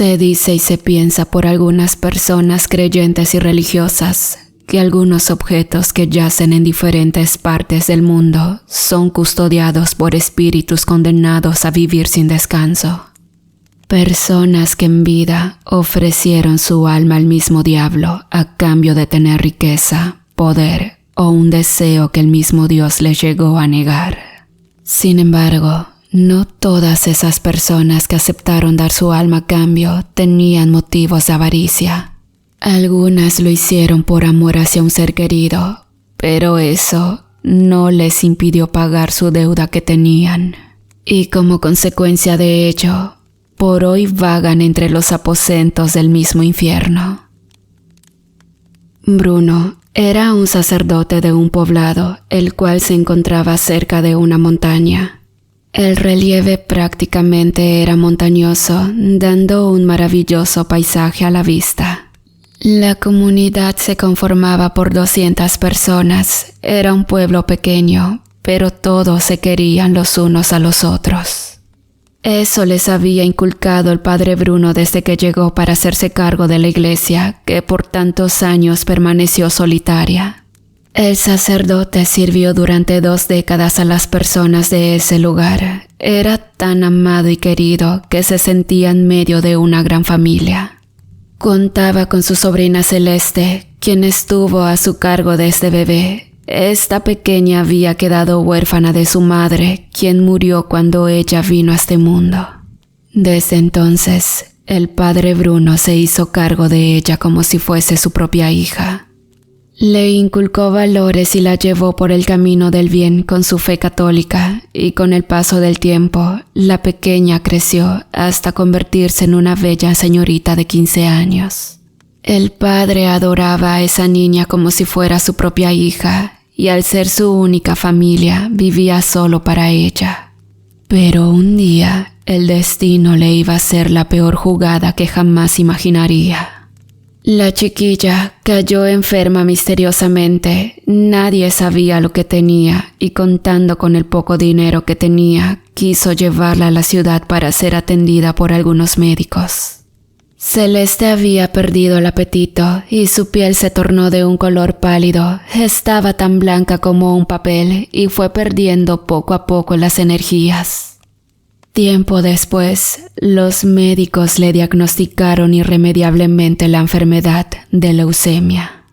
Se dice y se piensa por algunas personas creyentes y religiosas que algunos objetos que yacen en diferentes partes del mundo son custodiados por espíritus condenados a vivir sin descanso. Personas que en vida ofrecieron su alma al mismo diablo a cambio de tener riqueza, poder o un deseo que el mismo Dios les llegó a negar. Sin embargo, no todas esas personas que aceptaron dar su alma a cambio tenían motivos de avaricia. Algunas lo hicieron por amor hacia un ser querido, pero eso no les impidió pagar su deuda que tenían. Y como consecuencia de ello, por hoy vagan entre los aposentos del mismo infierno. Bruno era un sacerdote de un poblado, el cual se encontraba cerca de una montaña. El relieve prácticamente era montañoso, dando un maravilloso paisaje a la vista. La comunidad se conformaba por 200 personas. Era un pueblo pequeño, pero todos se querían los unos a los otros. Eso les había inculcado el padre Bruno desde que llegó para hacerse cargo de la iglesia, que por tantos años permaneció solitaria. El sacerdote sirvió durante 2 décadas a las personas de ese lugar. Era tan amado y querido que se sentía en medio de una gran familia. Contaba con su sobrina Celeste, quien estuvo a su cargo desde bebé. Esta pequeña había quedado huérfana de su madre, quien murió cuando ella vino a este mundo. Desde entonces, el padre Bruno se hizo cargo de ella como si fuese su propia hija. Le inculcó valores y la llevó por el camino del bien con su fe católica, y con el paso del tiempo, la pequeña creció hasta convertirse en una bella señorita de 15 años. El padre adoraba a esa niña como si fuera su propia hija, y al ser su única familia, vivía solo para ella. Pero un día, el destino le iba a hacer la peor jugada que jamás imaginaría. La chiquilla cayó enferma misteriosamente. Nadie sabía lo que tenía, y contando con el poco dinero que tenía, quiso llevarla a la ciudad para ser atendida por algunos médicos. Celeste había perdido el apetito y su piel se tornó de un color pálido. Estaba tan blanca como un papel y fue perdiendo poco a poco las energías. Tiempo después, los médicos le diagnosticaron irremediablemente la enfermedad de leucemia.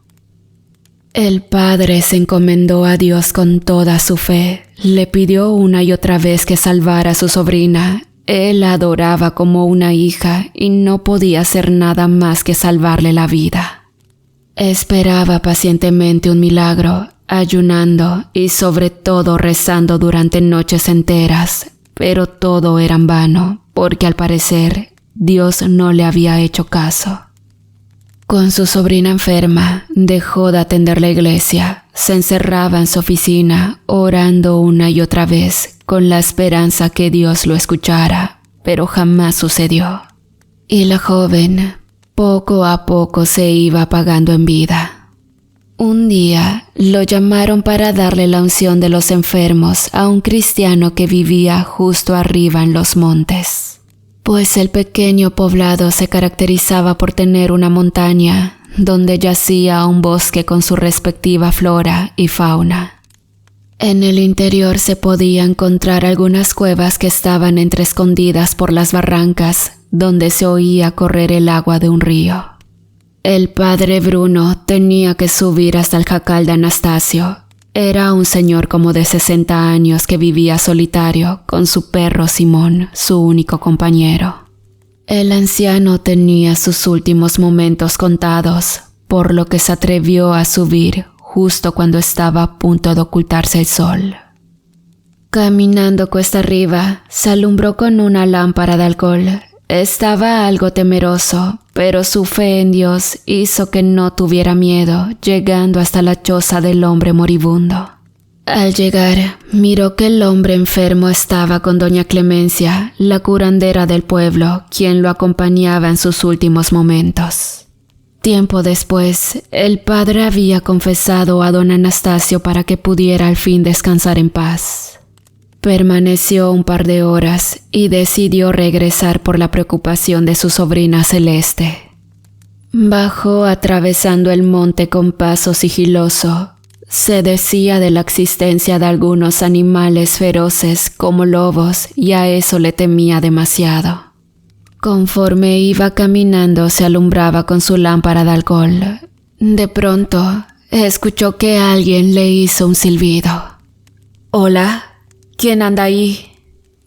El padre se encomendó a Dios con toda su fe. Le pidió una y otra vez que salvara a su sobrina. Él la adoraba como una hija y no podía hacer nada más que salvarle la vida. Esperaba pacientemente un milagro, ayunando y sobre todo rezando durante noches enteras, pero todo era en vano, porque al parecer Dios no le había hecho caso. Con su sobrina enferma, dejó de atender la iglesia, se encerraba en su oficina, orando una y otra vez, con la esperanza que Dios lo escuchara, pero jamás sucedió. Y la joven, poco a poco se iba apagando en vida. Un día, lo llamaron para darle la unción de los enfermos a un cristiano que vivía justo arriba en los montes. Pues el pequeño poblado se caracterizaba por tener una montaña, donde yacía un bosque con su respectiva flora y fauna. En el interior se podía encontrar algunas cuevas que estaban escondidas por las barrancas, donde se oía correr el agua de un río. El padre Bruno tenía que subir hasta el jacal de Anastasio. Era un señor como de 60 años que vivía solitario con su perro Simón, su único compañero. El anciano tenía sus últimos momentos contados, por lo que se atrevió a subir justo cuando estaba a punto de ocultarse el sol. Caminando cuesta arriba, se alumbró con una lámpara de alcohol. Estaba algo temeroso, pero su fe en Dios hizo que no tuviera miedo, llegando hasta la choza del hombre moribundo. Al llegar, miró que el hombre enfermo estaba con doña Clemencia, la curandera del pueblo, quien lo acompañaba en sus últimos momentos. Tiempo después, el padre había confesado a don Anastasio para que pudiera al fin descansar en paz. Permaneció un par de horas y decidió regresar por la preocupación de su sobrina Celeste. Bajó atravesando el monte con paso sigiloso. Se decía de la existencia de algunos animales feroces como lobos y a eso le temía demasiado. Conforme iba caminando se alumbraba con su lámpara de alcohol. De pronto escuchó que alguien le hizo un silbido. «Hola, ¿quién anda ahí?»,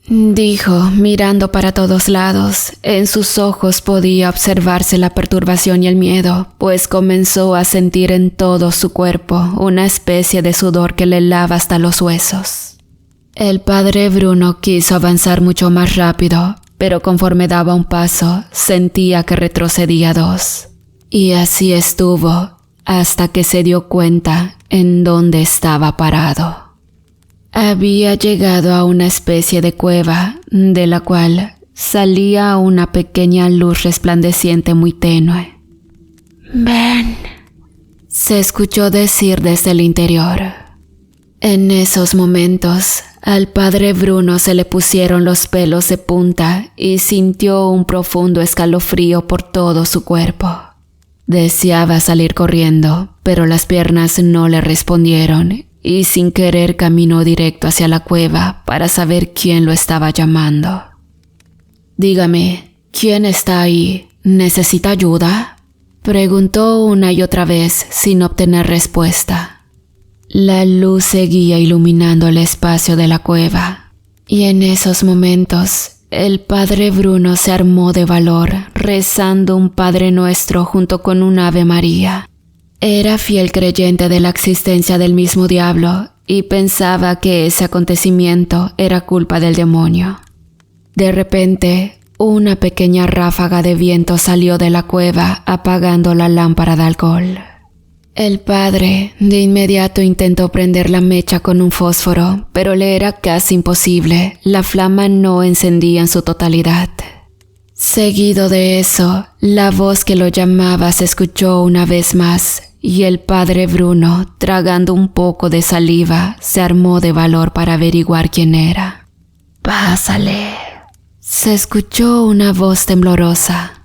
dijo, mirando para todos lados. En sus ojos podía observarse la perturbación y el miedo, pues comenzó a sentir en todo su cuerpo una especie de sudor que le helaba hasta los huesos. El padre Bruno quiso avanzar mucho más rápido, pero conforme daba un paso, sentía que retrocedía dos. Y así estuvo, hasta que se dio cuenta en dónde estaba parado. Había llegado a una especie de cueva, de la cual salía una pequeña luz resplandeciente muy tenue. «Ven», se escuchó decir desde el interior. En esos momentos, al padre Bruno se le pusieron los pelos de punta y sintió un profundo escalofrío por todo su cuerpo. Deseaba salir corriendo, pero las piernas no le respondieron y sin querer caminó directo hacia la cueva para saber quién lo estaba llamando. «Dígame, ¿quién está ahí? ¿Necesita ayuda?», preguntó una y otra vez sin obtener respuesta. La luz seguía iluminando el espacio de la cueva, y en esos momentos el padre Bruno se armó de valor, rezando un Padre Nuestro junto con un Ave María. Era fiel creyente de la existencia del mismo diablo y pensaba que ese acontecimiento era culpa del demonio. De repente, una pequeña ráfaga de viento salió de la cueva apagando la lámpara de alcohol. El padre de inmediato intentó prender la mecha con un fósforo, pero le era casi imposible. La flama no encendía en su totalidad. Seguido de eso, la voz que lo llamaba se escuchó una vez más, y el padre Bruno, tragando un poco de saliva, se armó de valor para averiguar quién era. «Pásale», se escuchó una voz temblorosa.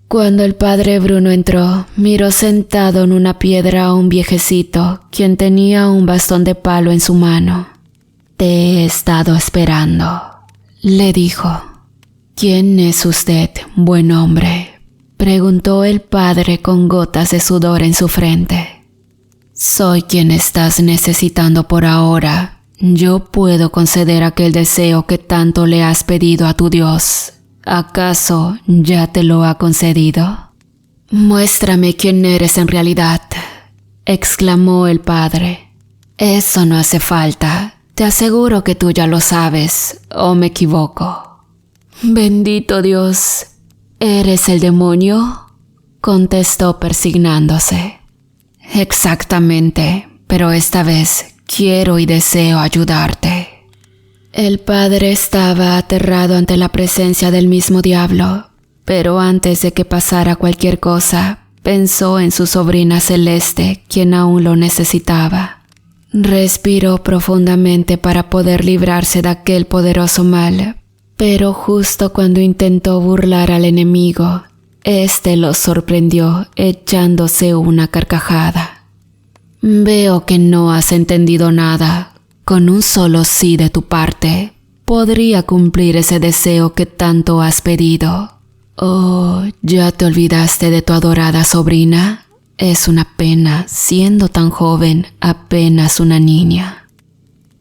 Cuando el padre Bruno entró, miró sentado en una piedra a un viejecito, quien tenía un bastón de palo en su mano. «Te he estado esperando», le dijo. «¿Quién es usted, buen hombre?», preguntó el padre con gotas de sudor en su frente. «Soy quien estás necesitando por ahora. Yo puedo conceder aquel deseo que tanto le has pedido a tu Dios. ¿Acaso ya te lo ha concedido?». «Muéstrame quién eres en realidad», exclamó el padre. «Eso no hace falta. Te aseguro que tú ya lo sabes, ¿o me equivoco?». «Bendito Dios, ¿eres el demonio?», contestó persignándose. «Exactamente, pero esta vez quiero y deseo ayudarte». El padre estaba aterrado ante la presencia del mismo diablo, pero antes de que pasara cualquier cosa, pensó en su sobrina Celeste, quien aún lo necesitaba. Respiró profundamente para poder librarse de aquel poderoso mal, pero justo cuando intentó burlar al enemigo, éste lo sorprendió echándose una carcajada. «Veo que no has entendido nada. Con un solo sí de tu parte, podría cumplir ese deseo que tanto has pedido. Oh, ¿ya te olvidaste de tu adorada sobrina? Es una pena, siendo tan joven, apenas una niña».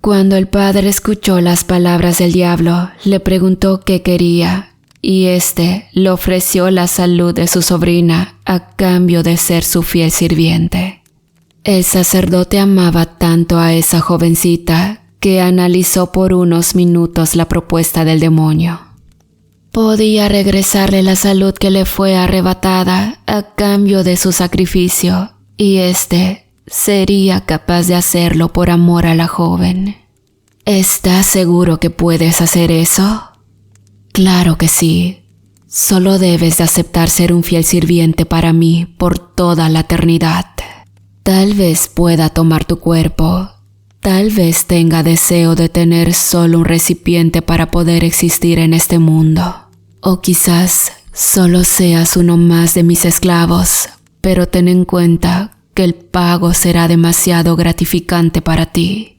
Cuando el padre escuchó las palabras del diablo, le preguntó qué quería, y éste le ofreció la salud de su sobrina a cambio de ser su fiel sirviente. El sacerdote amaba tanto a esa jovencita que analizó por unos minutos la propuesta del demonio. Podía regresarle la salud que le fue arrebatada a cambio de su sacrificio, y éste sería capaz de hacerlo por amor a la joven. ¿Estás seguro que puedes hacer eso? Claro que sí. Solo debes de aceptar ser un fiel sirviente para mí por toda la eternidad. Tal vez pueda tomar tu cuerpo. tal vez tenga deseo de tener solo un recipiente para poder existir en este mundo. O quizás solo seas uno más de mis esclavos, pero ten en cuenta que el pago será demasiado gratificante para ti.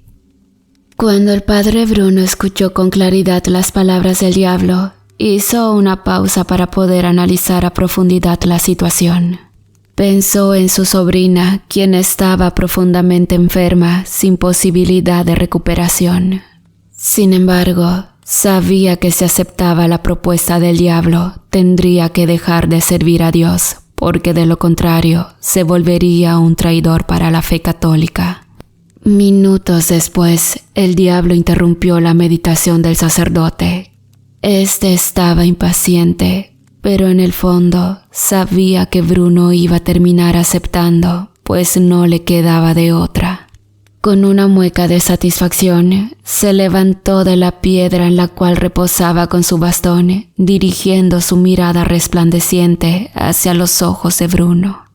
Cuando el padre Bruno escuchó con claridad las palabras del diablo, hizo una pausa para poder analizar a profundidad la situación. Pensó en su sobrina, quien estaba profundamente enferma, sin posibilidad de recuperación. Sin embargo, sabía que si aceptaba la propuesta del diablo, tendría que dejar de servir a Dios, porque de lo contrario, se volvería un traidor para la fe católica. Minutos después, el diablo interrumpió la meditación del sacerdote. Este estaba impaciente, pero en el fondo sabía que Bruno iba a terminar aceptando, pues no le quedaba de otra. Con una mueca de satisfacción, se levantó de la piedra en la cual reposaba con su bastón, dirigiendo su mirada resplandeciente hacia los ojos de Bruno.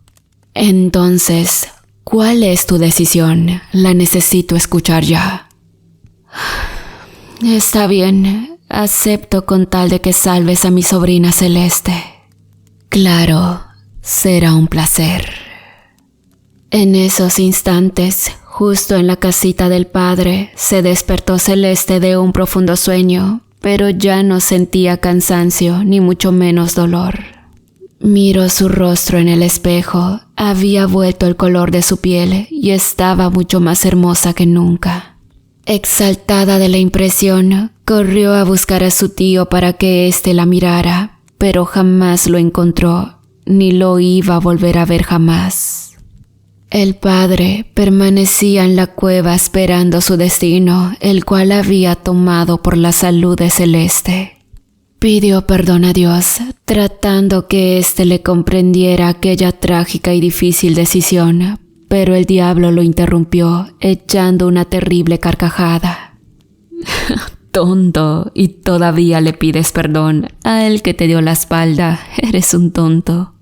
Entonces, ¿cuál es tu decisión? La necesito escuchar ya. Está bien, acepto con tal de que salves a mi sobrina Celeste. Claro, será un placer. En esos instantes, justo en la casita del padre, se despertó Celeste de un profundo sueño, pero ya no sentía cansancio ni mucho menos dolor. Miró su rostro en el espejo, había vuelto el color de su piel y estaba mucho más hermosa que nunca. Exaltada de la impresión, corrió a buscar a su tío para que éste la mirara, pero jamás lo encontró, ni lo iba a volver a ver jamás. El padre permanecía en la cueva esperando su destino, el cual había tomado por la salud de Celeste. Pidió perdón a Dios, tratando que éste le comprendiera aquella trágica y difícil decisión, pero el diablo lo interrumpió, echando una terrible carcajada. Tonto, y todavía le pides perdón a él que te dio la espalda, eres un tonto.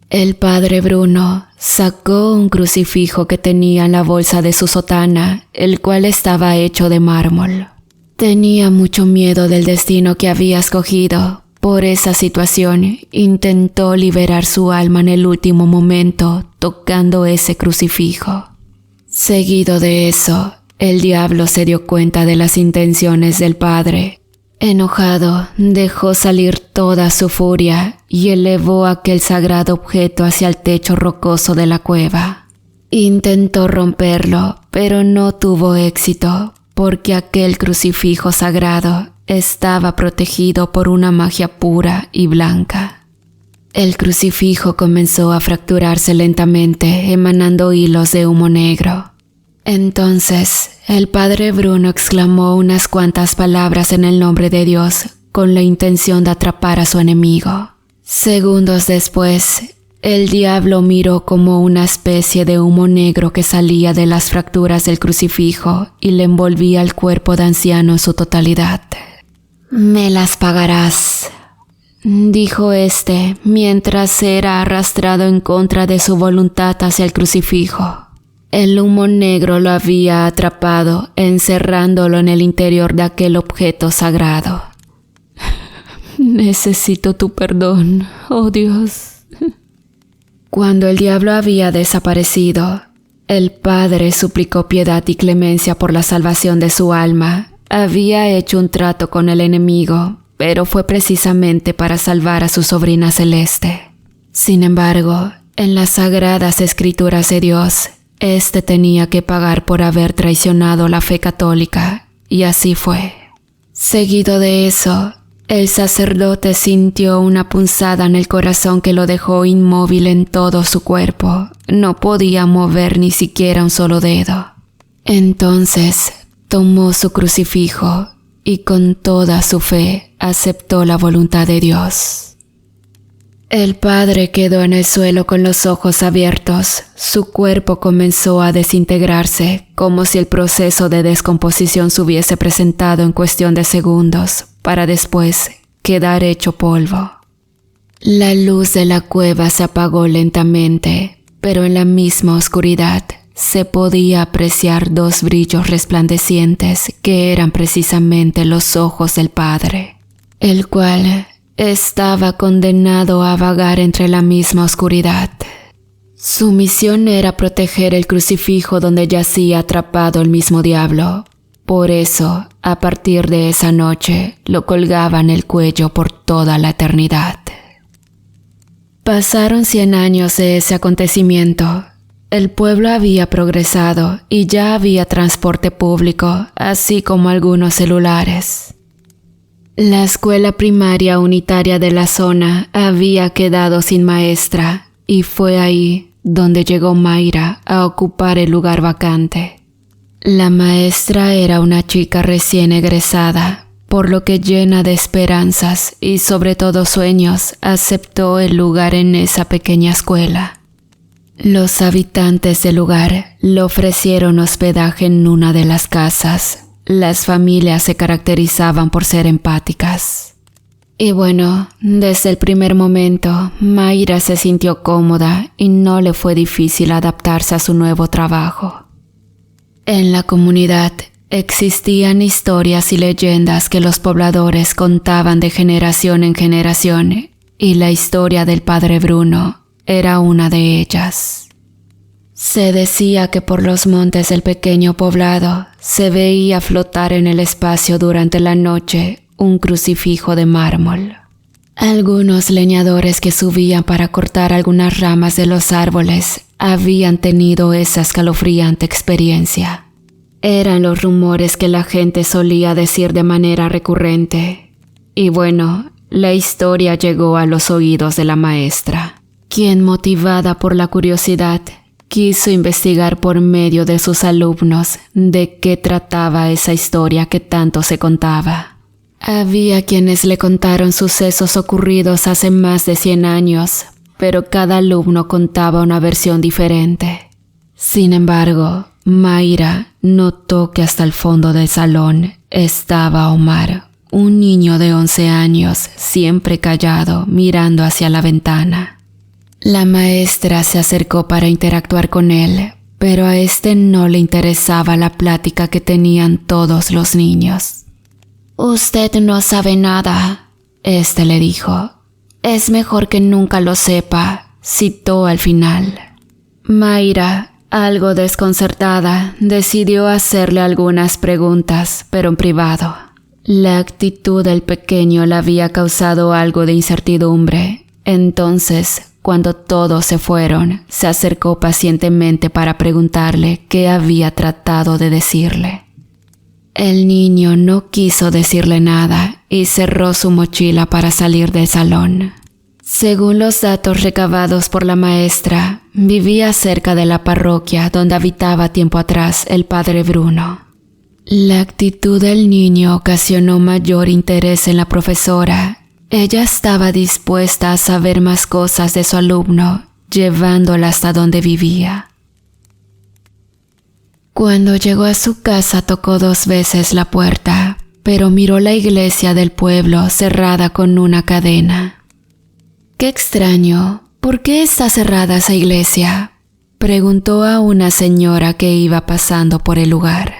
El padre Bruno sacó un crucifijo que tenía en la bolsa de su sotana, el cual estaba hecho de mármol. Tenía mucho miedo del destino que había escogido. Por esa situación, intentó liberar su alma en el último momento, tocando ese crucifijo. Seguido de eso, el diablo se dio cuenta de las intenciones del padre. Enojado, dejó salir toda su furia y elevó aquel sagrado objeto hacia el techo rocoso de la cueva. Intentó romperlo, pero no tuvo éxito, porque aquel crucifijo sagrado estaba protegido por una magia pura y blanca. El crucifijo comenzó a fracturarse lentamente, emanando hilos de humo negro. Entonces, el padre Bruno exclamó unas cuantas palabras en el nombre de Dios, con la intención de atrapar a su enemigo. Segundos después, el diablo miró como una especie de humo negro que salía de las fracturas del crucifijo y le envolvía el cuerpo de anciano en su totalidad. «Me las pagarás», dijo este, mientras era arrastrado en contra de su voluntad hacia el crucifijo. El humo negro lo había atrapado, encerrándolo en el interior de aquel objeto sagrado. «Necesito tu perdón, oh Dios». Cuando el diablo había desaparecido, el padre suplicó piedad y clemencia por la salvación de su alma. Había hecho un trato con el enemigo, pero fue precisamente para salvar a su sobrina Celeste. Sin embargo, en las sagradas escrituras de Dios, este tenía que pagar por haber traicionado la fe católica, y así fue. Seguido de eso, el sacerdote sintió una punzada en el corazón que lo dejó inmóvil en todo su cuerpo. No podía mover ni siquiera un solo dedo. Entonces, tomó su crucifijo y con toda su fe aceptó la voluntad de Dios. El padre quedó en el suelo con los ojos abiertos. Su cuerpo comenzó a desintegrarse, como si el proceso de descomposición se hubiese presentado en cuestión de segundos, para después quedar hecho polvo. La luz de la cueva se apagó lentamente, pero en la misma oscuridad, se podía apreciar dos brillos resplandecientes que eran precisamente los ojos del Padre, el cual estaba condenado a vagar entre la misma oscuridad. Su misión era proteger el crucifijo donde yacía atrapado el mismo diablo. Por eso, a partir de esa noche, lo colgaba en el cuello por toda la eternidad. Pasaron 100 años de ese acontecimiento. El pueblo había progresado y ya había transporte público, así como algunos celulares. La escuela primaria unitaria de la zona había quedado sin maestra y fue ahí donde llegó Mayra a ocupar el lugar vacante. La maestra era una chica recién egresada, por lo que llena de esperanzas y sobre todo sueños, aceptó el lugar en esa pequeña escuela. Los habitantes del lugar le ofrecieron hospedaje en una de las casas. Las familias se caracterizaban por ser empáticas. Y bueno, desde el primer momento, Mayra se sintió cómoda y no le fue difícil adaptarse a su nuevo trabajo. En la comunidad existían historias y leyendas que los pobladores contaban de generación en generación, y la historia del Padre Bruno era una de ellas. Se decía que por los montes del pequeño poblado se veía flotar en el espacio durante la noche un crucifijo de mármol. Algunos leñadores que subían para cortar algunas ramas de los árboles habían tenido esa escalofriante experiencia. Eran los rumores que la gente solía decir de manera recurrente. Y bueno, la historia llegó a los oídos de la maestra, quien, motivada por la curiosidad, quiso investigar por medio de sus alumnos de qué trataba esa historia que tanto se contaba. Había quienes le contaron sucesos ocurridos hace más de 100 años, pero cada alumno contaba una versión diferente. Sin embargo, Mayra notó que hasta el fondo del salón estaba Omar, un niño de 11 años, siempre callado, mirando hacia la ventana. La maestra se acercó para interactuar con él, pero a este no le interesaba la plática que tenían todos los niños. «Usted no sabe nada», este le dijo. «Es mejor que nunca lo sepa», citó al final. Mayra, algo desconcertada, decidió hacerle algunas preguntas, pero en privado. La actitud del pequeño le había causado algo de incertidumbre. Entonces, cuando todos se fueron, se acercó pacientemente para preguntarle qué había tratado de decirle. El niño no quiso decirle nada y cerró su mochila para salir del salón. Según los datos recabados por la maestra, vivía cerca de la parroquia donde habitaba tiempo atrás el Padre Bruno. La actitud del niño ocasionó mayor interés en la profesora. Ella estaba dispuesta a saber más cosas de su alumno, llevándola hasta donde vivía. Cuando llegó a su casa tocó 2 veces la puerta, pero miró la iglesia del pueblo cerrada con una cadena. «Qué extraño, ¿por qué está cerrada esa iglesia?», preguntó a una señora que iba pasando por el lugar.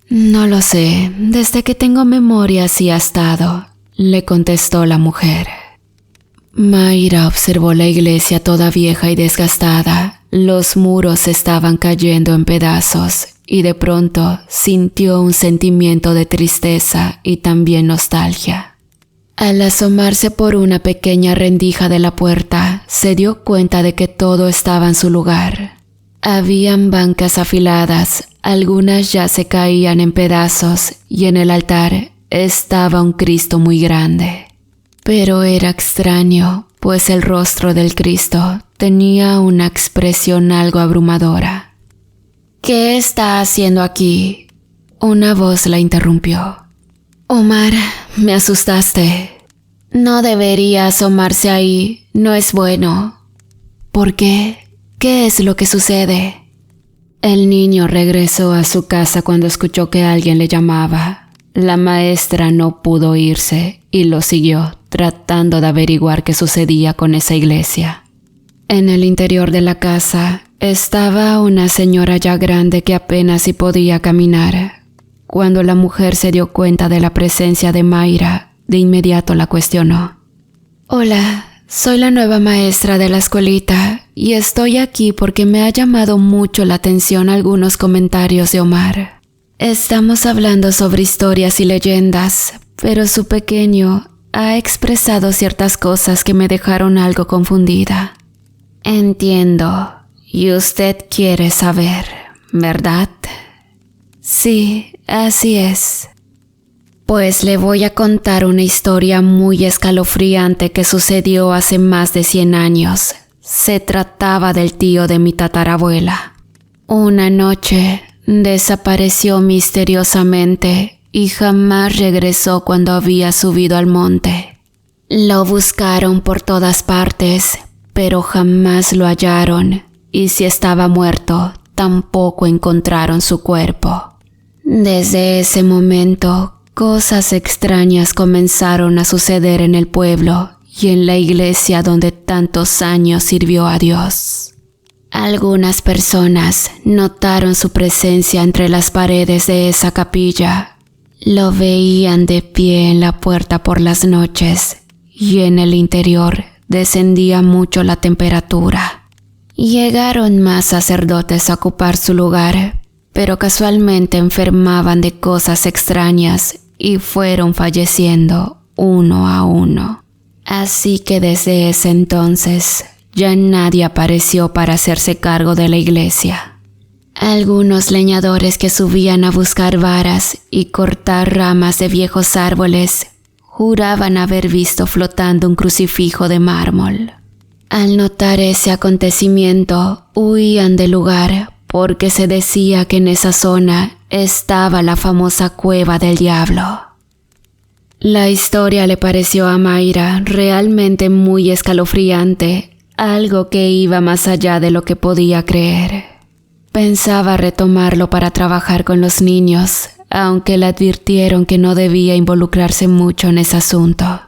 «No lo sé, desde que tengo memoria así ha estado», le contestó la mujer. Mayra observó la iglesia toda vieja y desgastada. Los muros estaban cayendo en pedazos y de pronto sintió un sentimiento de tristeza y también nostalgia. Al asomarse por una pequeña rendija de la puerta, se dio cuenta de que todo estaba en su lugar. Habían bancas afiladas, algunas ya se caían en pedazos y en el altar estaba un Cristo muy grande. Pero era extraño, pues el rostro del Cristo tenía una expresión algo abrumadora. «¿Qué está haciendo aquí?», una voz la interrumpió. «Omar, me asustaste. No debería asomarse ahí, no es bueno». «¿Por qué? ¿Qué es lo que sucede?». El niño regresó a su casa cuando escuchó que alguien le llamaba. La maestra no pudo irse y lo siguió, tratando de averiguar qué sucedía con esa iglesia. En el interior de la casa estaba una señora ya grande que apenas si podía caminar. Cuando la mujer se dio cuenta de la presencia de Mayra, de inmediato la cuestionó. «Hola, soy la nueva maestra de la escuelita y estoy aquí porque me ha llamado mucho la atención algunos comentarios de Omar. Estamos hablando sobre historias y leyendas, pero su pequeño ha expresado ciertas cosas que me dejaron algo confundida». «Entiendo. Y usted quiere saber, ¿verdad?» «Sí, así es». «Pues le voy a contar una historia muy escalofriante que sucedió hace más de 100 años. Se trataba del tío de mi tatarabuela. Una noche desapareció misteriosamente y jamás regresó cuando había subido al monte. Lo buscaron por todas partes, pero jamás lo hallaron, y si estaba muerto, tampoco encontraron su cuerpo. Desde ese momento, cosas extrañas comenzaron a suceder en el pueblo y en la iglesia donde tantos años sirvió a Dios. Algunas personas notaron su presencia entre las paredes de esa capilla. Lo veían de pie en la puerta por las noches y en el interior descendía mucho la temperatura. Llegaron más sacerdotes a ocupar su lugar, pero casualmente enfermaban de cosas extrañas y fueron falleciendo uno a uno. Así que desde ese entonces ya nadie apareció para hacerse cargo de la iglesia. Algunos leñadores que subían a buscar varas y cortar ramas de viejos árboles juraban haber visto flotando un crucifijo de mármol. Al notar ese acontecimiento, huían del lugar porque se decía que en esa zona estaba la famosa cueva del diablo. La historia le pareció a Mayra realmente muy escalofriante, algo que iba más allá de lo que podía creer. Pensaba retomarlo para trabajar con los niños, aunque le advirtieron que no debía involucrarse mucho en ese asunto.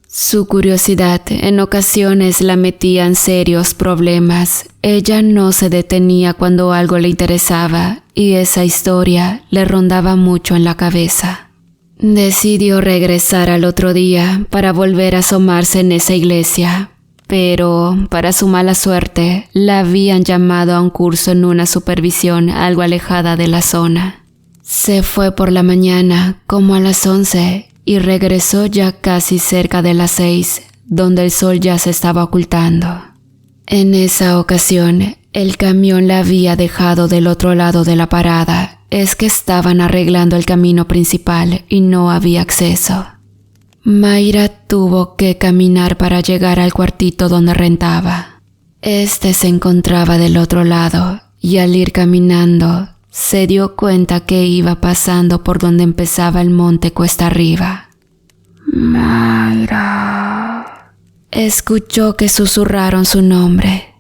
Su curiosidad en ocasiones la metía en serios problemas. Ella no se detenía cuando algo le interesaba y esa historia le rondaba mucho en la cabeza. Decidió regresar al otro día para volver a asomarse en esa iglesia, pero para su mala suerte la habían llamado a un curso en una supervisión algo alejada de la zona. Se fue por la mañana como a las 11 y regresó ya casi cerca de las 6, donde el sol ya se estaba ocultando. En esa ocasión, el camión la había dejado del otro lado de la parada. Es que estaban arreglando el camino principal y no había acceso. Mayra tuvo que caminar para llegar al cuartito donde rentaba. Este se encontraba del otro lado y al ir caminando, se dio cuenta que iba pasando por donde empezaba el monte cuesta arriba. «Mayra». Escuchó que susurraron su nombre.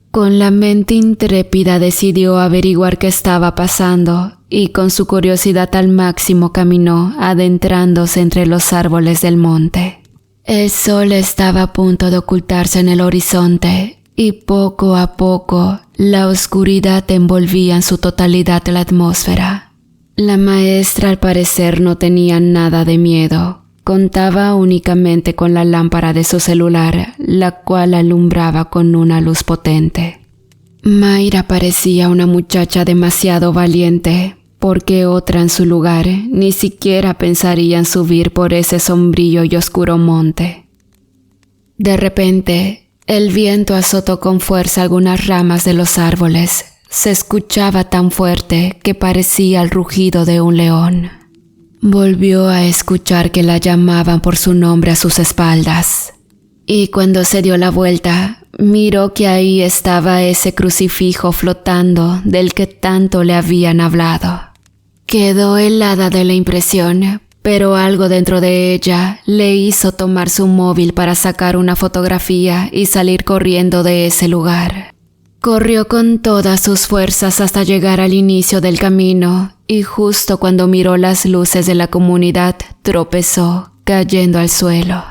Con la mente intrépida decidió averiguar qué estaba pasando y con su curiosidad al máximo caminó, adentrándose entre los árboles del monte. El sol estaba a punto de ocultarse en el horizonte y poco a poco la oscuridad envolvía en su totalidad la atmósfera. La maestra al parecer no tenía nada de miedo. Contaba únicamente con la lámpara de su celular, la cual alumbraba con una luz potente. Mayra parecía una muchacha demasiado valiente, porque otra en su lugar ni siquiera pensaría en subir por ese sombrío y oscuro monte. De repente, el viento azotó con fuerza algunas ramas de los árboles. Se escuchaba tan fuerte que parecía el rugido de un león. Volvió a escuchar que la llamaban por su nombre a sus espaldas. Y cuando se dio la vuelta, miró que ahí estaba ese crucifijo flotando del que tanto le habían hablado. Quedó helada de la impresión, pero algo dentro de ella le hizo tomar su móvil para sacar una fotografía y salir corriendo de ese lugar. Corrió con todas sus fuerzas hasta llegar al inicio del camino y justo cuando miró las luces de la comunidad tropezó, cayendo al suelo.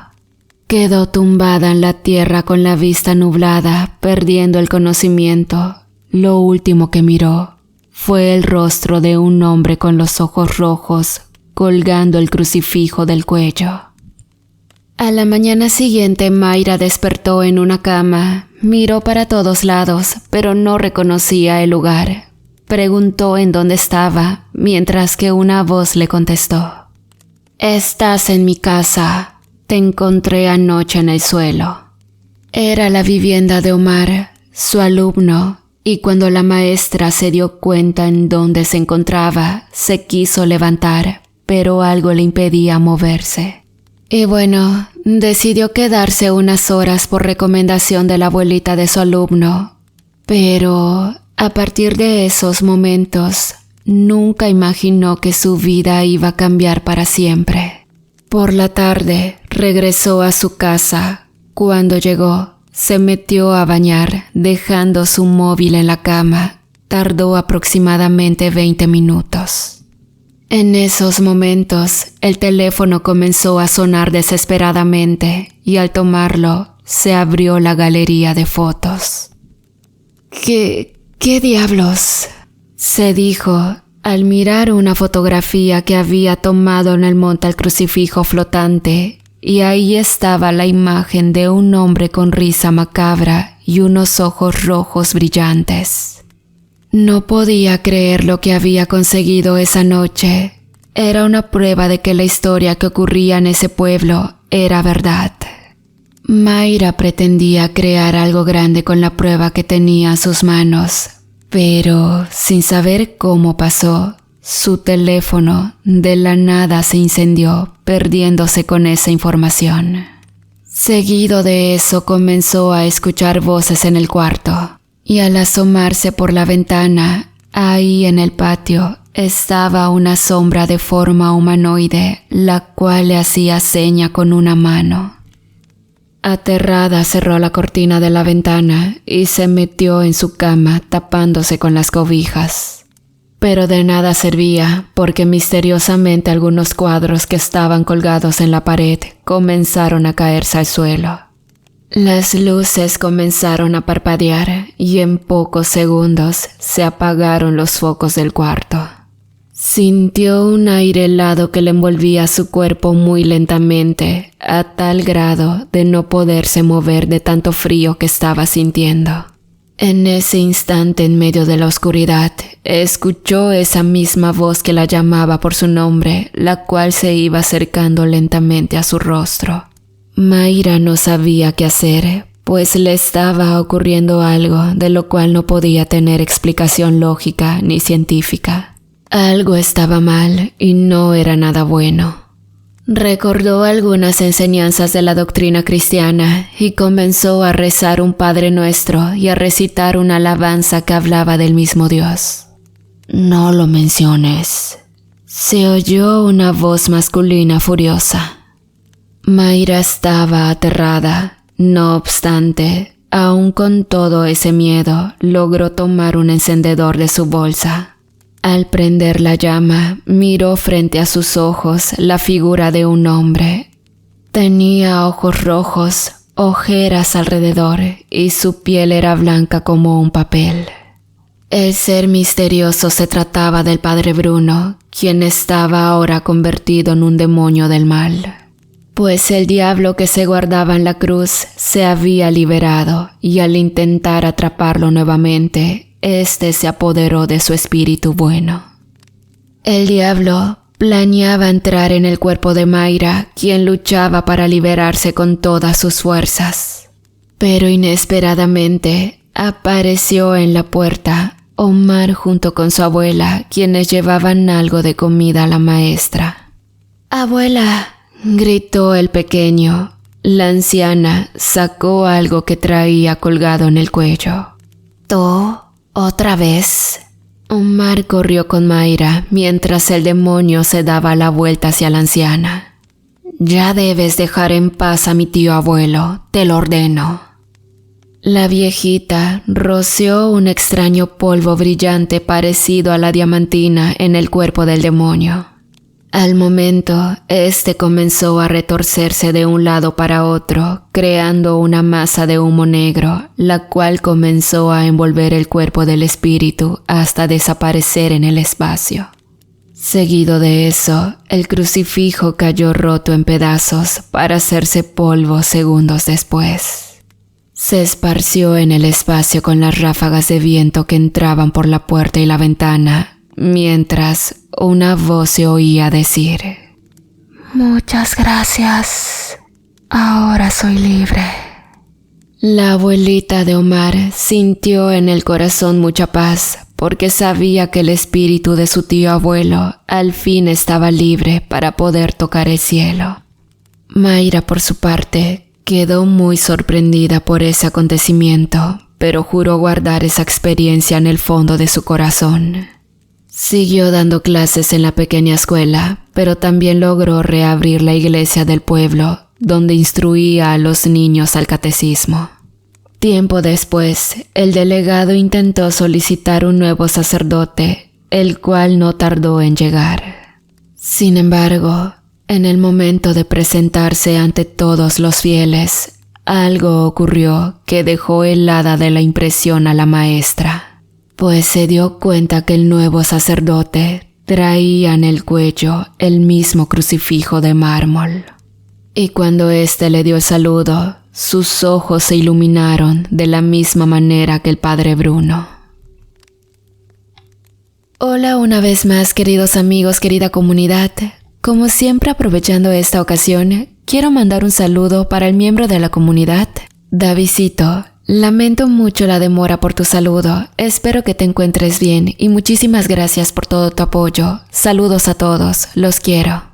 Quedó tumbada en la tierra con la vista nublada, perdiendo el conocimiento. lo último que miró fue el rostro de un hombre con los ojos rojos colgando el crucifijo del cuello. A la mañana siguiente, Mayra despertó en una cama, miró para todos lados, pero no reconocía el lugar. Preguntó en dónde estaba, mientras que una voz le contestó: «Estás en mi casa, te encontré anoche en el suelo». Era la vivienda de Omar, su alumno, y cuando la maestra se dio cuenta en dónde se encontraba, se quiso levantar, pero algo le impedía moverse. Y bueno, decidió quedarse unas horas por recomendación de la abuelita de su alumno. Pero a partir de esos momentos, nunca imaginó que su vida iba a cambiar para siempre. Por la tarde, regresó a su casa. Cuando llegó, se metió a bañar, dejando su móvil en la cama. Tardó aproximadamente 20 minutos. En esos momentos, el teléfono comenzó a sonar desesperadamente y al tomarlo, se abrió la galería de fotos. ¿Qué diablos?», se dijo al mirar una fotografía que había tomado en el monte al crucifijo flotante, y ahí estaba la imagen de un hombre con risa macabra y unos ojos rojos brillantes. No podía creer lo que había conseguido esa noche. Era una prueba de que la historia que ocurría en ese pueblo era verdad. Mayra pretendía crear algo grande con la prueba que tenía en sus manos, pero sin saber cómo pasó, su teléfono de la nada se incendió, perdiéndose con esa información. Seguido de eso comenzó a escuchar voces en el cuarto. Y al asomarse por la ventana, ahí en el patio, estaba una sombra de forma humanoide, la cual le hacía seña con una mano. Aterrada, cerró la cortina de la ventana y se metió en su cama tapándose con las cobijas. Pero de nada servía, porque misteriosamente algunos cuadros que estaban colgados en la pared comenzaron a caerse al suelo. Las luces comenzaron a parpadear y en pocos segundos se apagaron los focos del cuarto. Sintió un aire helado que le envolvía su cuerpo muy lentamente, a tal grado de no poderse mover de tanto frío que estaba sintiendo. En ese instante, en medio de la oscuridad, escuchó esa misma voz que la llamaba por su nombre, la cual se iba acercando lentamente a su rostro. Mayra no sabía qué hacer, pues le estaba ocurriendo algo de lo cual no podía tener explicación lógica ni científica. Algo estaba mal y no era nada bueno. Recordó algunas enseñanzas de la doctrina cristiana y comenzó a rezar un Padre Nuestro y a recitar una alabanza que hablaba del mismo Dios. «No lo menciones», se oyó una voz masculina furiosa. Mayra estaba aterrada. No obstante, aún con todo ese miedo, logró tomar un encendedor de su bolsa. Al prender la llama, miró frente a sus ojos la figura de un hombre. Tenía ojos rojos, ojeras alrededor y su piel era blanca como un papel. El ser misterioso se trataba del Padre Bruno, quien estaba ahora convertido en un demonio del mal. Pues el diablo que se guardaba en la cruz se había liberado y al intentar atraparlo nuevamente, éste se apoderó de su espíritu bueno. El diablo planeaba entrar en el cuerpo de Mayra, quien luchaba para liberarse con todas sus fuerzas. Pero inesperadamente apareció en la puerta Omar junto con su abuela, quienes llevaban algo de comida a la maestra. «Abuela», gritó el pequeño. La anciana sacó algo que traía colgado en el cuello. «¿Tú? ¿Otra vez?» Omar corrió con Mayra mientras el demonio se daba la vuelta hacia la anciana. «Ya debes dejar en paz a mi tío abuelo, te lo ordeno». La viejita roció un extraño polvo brillante parecido a la diamantina en el cuerpo del demonio. Al momento, este comenzó a retorcerse de un lado para otro, creando una masa de humo negro, la cual comenzó a envolver el cuerpo del espíritu hasta desaparecer en el espacio. Seguido de eso, el crucifijo cayó roto en pedazos para hacerse polvo segundos después. Se esparció en el espacio con las ráfagas de viento que entraban por la puerta y la ventana, mientras una voz se oía decir: «Muchas gracias. Ahora soy libre». La abuelita de Omar sintió en el corazón mucha paz, porque sabía que el espíritu de su tío abuelo al fin estaba libre para poder tocar el cielo. Mayra, por su parte, quedó muy sorprendida por ese acontecimiento, pero juró guardar esa experiencia en el fondo de su corazón. Siguió dando clases en la pequeña escuela, pero también logró reabrir la iglesia del pueblo, donde instruía a los niños al catecismo. Tiempo después, el delegado intentó solicitar un nuevo sacerdote, el cual no tardó en llegar. Sin embargo, en el momento de presentarse ante todos los fieles, algo ocurrió que dejó helada de la impresión a la maestra, pues se dio cuenta que el nuevo sacerdote traía en el cuello el mismo crucifijo de mármol. Y cuando éste le dio el saludo, sus ojos se iluminaron de la misma manera que el padre Bruno. Hola una vez más, queridos amigos, querida comunidad. Como siempre, aprovechando esta ocasión, quiero mandar un saludo para el miembro de la comunidad, Davidcito. Lamento mucho la demora por tu saludo. Espero que te encuentres bien y muchísimas gracias por todo tu apoyo. Saludos a todos, los quiero.